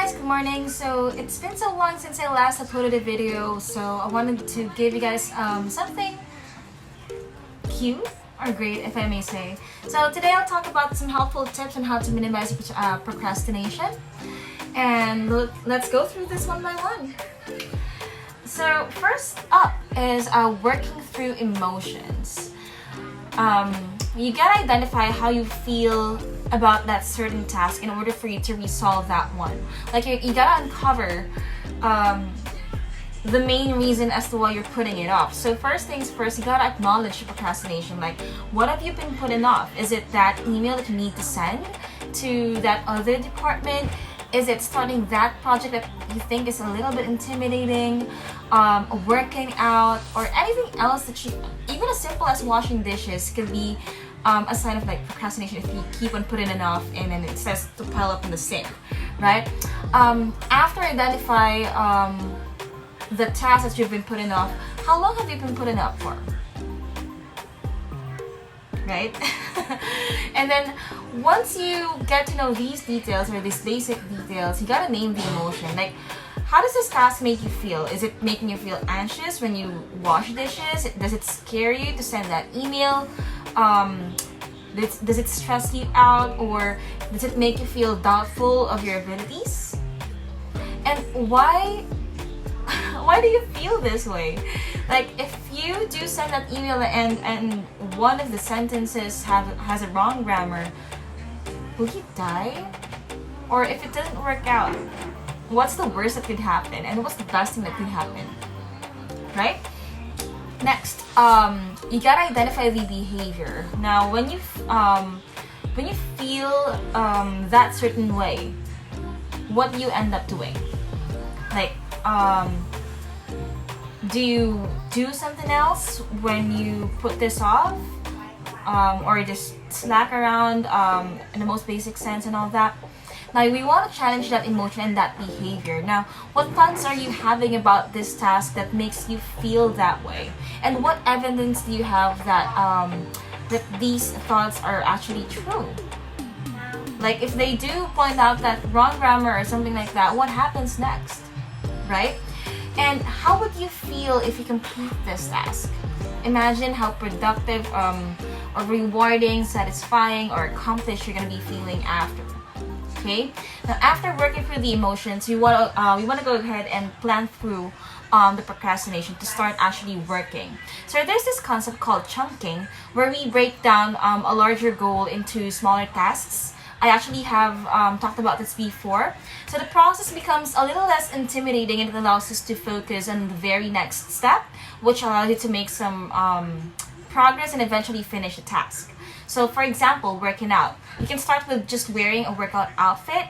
guys, good morning. So it's been so long since I last uploaded a video, so I wanted to give you guys something cute or great, if I may say. So today I'll talk about some helpful tips on how to minimize procrastination, and let's go through this one by one. So first up is working through emotions. You gotta identify how you feel about that certain task in order for you to resolve that one. Like you gotta uncover the main reason as to why you're putting it off. So first things first, you gotta acknowledge the procrastination. Like, what have you been putting off? Is it that email that you need to send to that other department? Is it starting that project that you think is a little bit intimidating? Working out, or anything else that you, even as simple as washing dishes, could be a sign of like procrastination if you keep on putting it off and then it says to pile up in the sink, right? After identify the tasks that you've been putting off, how long have you been putting up for? Right? And then once you get to know these details or these basic details, you gotta name the emotion. Like, how does this task make you feel? Is it making you feel anxious when you wash dishes? Does it scare you to send that email? Does it stress you out, or does it make you feel doubtful of your abilities? And why do you feel this way? Like, if you do send that email and one of the sentences has a wrong grammar, will you die? Or if it doesn't work out, what's the worst that could happen, and what's the best thing that could happen, right? Next, you gotta identify the behavior. Now, when you feel that certain way, what do you end up doing? Like, do you do something else when you put this off, or just slack around in the most basic sense and all that? Now, we want to challenge that emotion and that behavior. Now, what thoughts are you having about this task that makes you feel that way? And what evidence do you have that that these thoughts are actually true? Like, if they do point out that wrong grammar or something like that, what happens next, right? And how would you feel if you complete this task? Imagine how productive or rewarding, satisfying, or accomplished you're going to be feeling after. Okay? Now, after working through the emotions, we want to go ahead and plan through the procrastination to start actually working. So there's this concept called chunking, where we break down a larger goal into smaller tasks. I actually have talked about this before. So the process becomes a little less intimidating, and it allows us to focus on the very next step, which allows you to make some progress and eventually finish the task. So for example, working out. You can start with just wearing a workout outfit,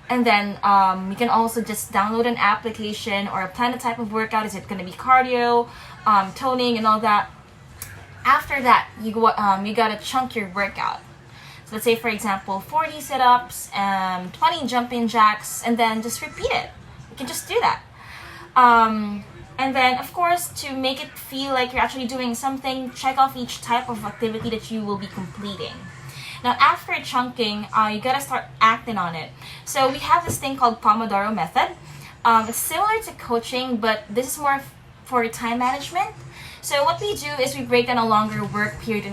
and then you can also just download an application or plan a type of workout. Is it going to be cardio, toning, and all that? After that, you gotta chunk your workout. So let's say, for example, 40 sit-ups, 20 jumping jacks, and then just repeat it. You can just do that. And then, of course, to make it feel like you're actually doing something, check off each type of activity that you will be completing. Now, after chunking, you gotta start acting on it. So we have this thing called Pomodoro method. It's similar to coaching, but this is more for time management. So what we do is we break down a longer work period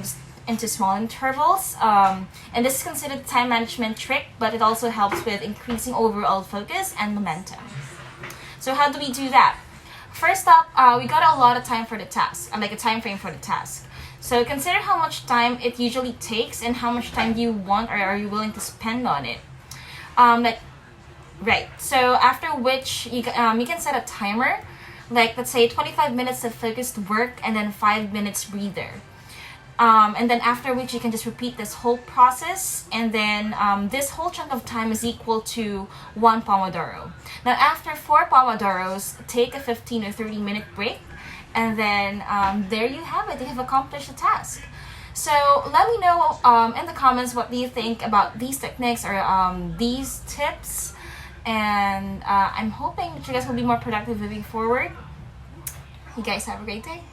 into small intervals, and this is considered a time management trick, but it also helps with increasing overall focus and momentum. So how do we do that? First up, we got a lot of time for the task, like a time frame for the task. So consider how much time it usually takes and how much time do you want or are you willing to spend on it. Right. So after which you can set a timer, like let's say 25 minutes of focused work and then 5 minutes breather. And then after which you can just repeat this whole process, and then this whole chunk of time is equal to 1 Pomodoro. Now after 4 Pomodoros, take a 15 or 30 minute break, and then there you have it. You have accomplished the task. So let me know in the comments what do you think about these techniques or these tips, and I'm hoping that you guys will be more productive moving forward. You guys have a great day.